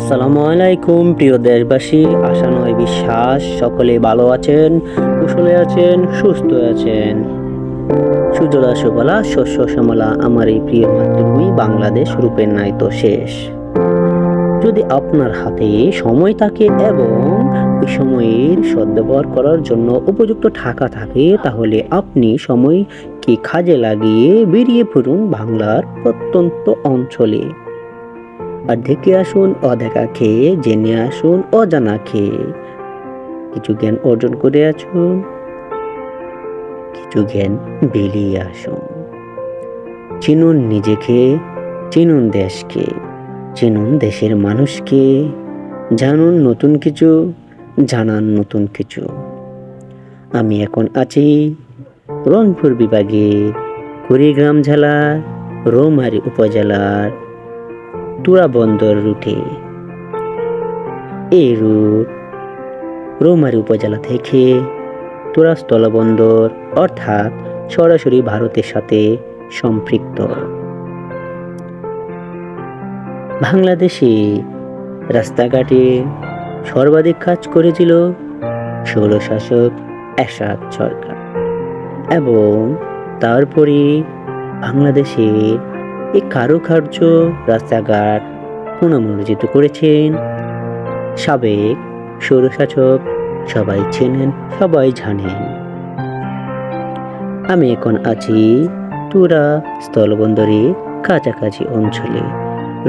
আসসালামু আলাইকুম প্রিয় দেশবাসী, আশা নয় বিশ্বাস সকলে ভালো আছেন, কুশলে আছেন, সুস্থ আছেন। সুজলা সুফলা শস্য শ্যামলা আমার এই প্রিয় মাতৃভূমি বাংলাদেশ রূপের নাই তো শেষ। যদি আপনার হাতে সময় থাকে এবং ওই সময়ের সদ্ব্যবহার করার জন্য উপযুক্ত টাকা থাকে, তাহলে আপনি সময়কে কাজে লাগিয়ে বেরিয়ে পড়ুন বাংলার প্রত্যন্ত অঞ্চলে। আর দেখে আসুন অদেখা খেয়ে, জেনে আসুন অজানা খেয়ে। কিছু জ্ঞান অর্জন করে আসুন, কিছু জ্ঞান বেরিয়ে আসুন। চিনুন নিজেকে, চিনুন দেশকে, চিনুন দেশের মানুষকে, জানুন নতুন কিছু, জানান নতুন কিছু। আমি এখন আছি রংপুর বিভাগের কুড়িগ্রাম জেলার রৌমারী উপজেলার তুরা বন্দর রুটে। এই রুট রৌমারী উপজেলা থেকে তুরা স্থলবন্দর অর্থাৎ সরাসরি ভারতের সাথে সম্পৃক্ত। বাংলাদেশে রাস্তাঘাটে সর্বাধিক কাজ করেছিল স্বৈরশাসক এরশাদ সরকার, এবং তারপরে বাংলাদেশের এই কারুকার্য রাস্তাঘাট পুনর্মুদ্রিত করেছেন সাবেক স্বৈরশাসক। সবাই চেনেন, সবাই জানেন। আমি এখন আছি তুরা স্থলবন্দরের কাছাকাছি অঞ্চলে।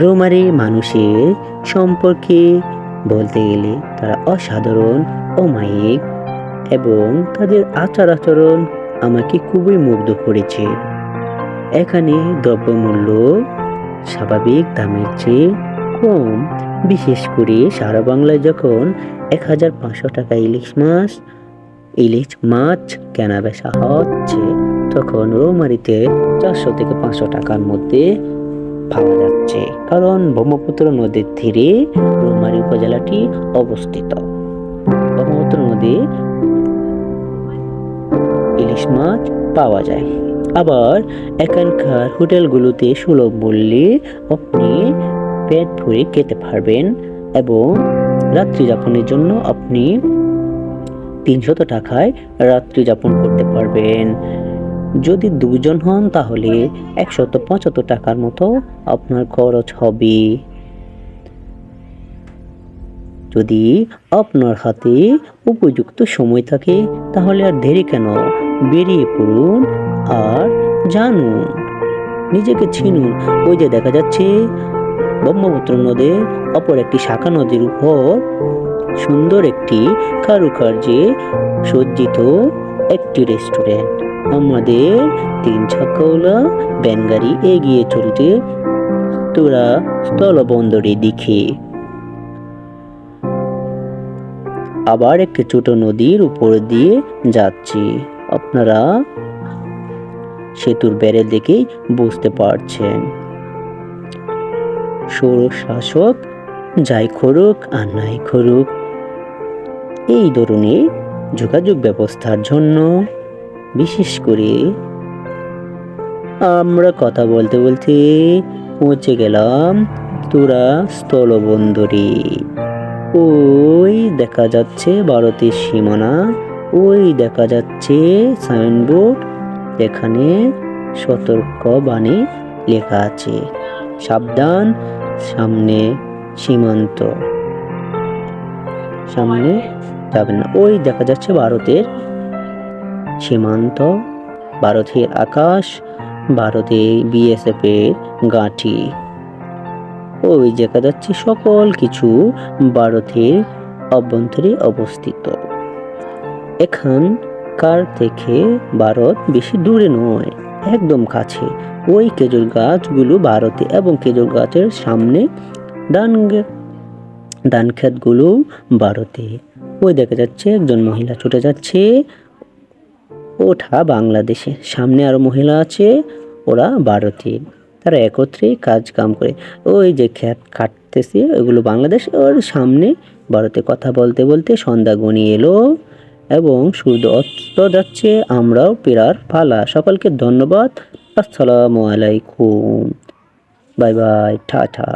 রৌমারী মানুষের সম্পর্কে বলতে গেলে তারা অসাধারণ, অমায়িক, এবং তাদের আচার আচরণ আমাকে খুবই মুগ্ধ করেছে। এখানে দ্রব্যমূল্য স্বাভাবিক দামের চেয়ে কম। বিশেষ করে সারা বাংলায় যখন 1500 টাকা ইলিশ মাছ কেনা বেচা হচ্ছে, তখন রৌমারীতে 400 থেকে 500 টাকার মধ্যে পাওয়া যাচ্ছে, কারণ ব্রহ্মপুত্র নদীর তীরে রৌমারী উপজেলাটি অবস্থিত। ব্রহ্মপুত্র নদী ইলিশ মাছ পাওয়া যায়। আবার এখানকার হোটেলগুলোতে সুলভ মূল্যে আপনি পেট ভরে খেতে পারবেন, এবং রাত্রি যাপনের জন্য আপনি 300 টাকায় রাত্রি যাপন করতে পারবেন। যদি দুজন হন তাহলে 175 টাকার মতো আপনার খরচ হবে। যদি আপনার হাতে উপযুক্ত সময় থাকে তাহলে আর দেরি কেন, বেরিয়ে পড়ুন আর জানুন, নিজেকে চিনুন। ওই যে দেখা যাচ্ছে ব্রহ্মপুত্র নদীর অপর একটি শাখা নদীর উপর সুন্দর একটি কারুকার্যে সজ্জিত একটি রেস্টুরেন্ট। আমাদের 3 চাকাওয়ালা ভ্যান গাড়ি এগিয়ে চলছে তুরা স্থলবন্দরের দিকে। আবার একটি ছোট নদীর উপর দিয়ে যাচ্ছি, আপনারা সেতুর বেড়ে দেখেই বুঝতে পারছেন। স্বৈরশাসক যাই করুক আর নাই করুক, এই ধরনের যোগাযোগ ব্যবস্থার জন্য বিশেষ করে আমরা কথা বলতে বলতে পৌঁছে গেলাম তুরা স্থলবন্দরে। ওই দেখা যাচ্ছে ভারতের সীমানা, ওই দেখা যাচ্ছে সাইনবোর্ড, যেখানে সতর্কবাণী লেখা আছে, সাবধান, সামনে সীমান্ত, সামনে যাবেন না। ওই দেখা যাচ্ছে ভারতের সীমান্ত, ভারতের আকাশ, ভারতের বিএসএফ এর ঘাঁটি। ওই দেখা যাচ্ছে সকল কিছু ভারতের অভ্যন্তরে অবস্থিত। এখানকার থেকে ভারত বেশি দূরে নয়, একদম কাছে। ওই খেজুর গাছগুলো ভারতে, এবং খেজুর গাছের সামনে ধান ক্ষেতগুলো ভারতে। ওই দেখা যাচ্ছে একজন মহিলা ছুটে যাচ্ছে, ওটা বাংলাদেশে। সামনে আরো মহিলা আছে, ওরা ভারতে। তারা একত্রে কাজ কাম করে। ওই যে ক্ষেত কাটতেছে ওইগুলো বাংলাদেশ, ওর সামনে ভারতে। কথা বলতে বলতে সন্ধ্যা ঘনিয়ে এলো এবং সূর্য অস্ত যাচ্ছে, আমরাও ফেরার পালা। সকলকে ধন্যবাদ। আসসালামু আলাইকুম, বাই বাই, টাটা।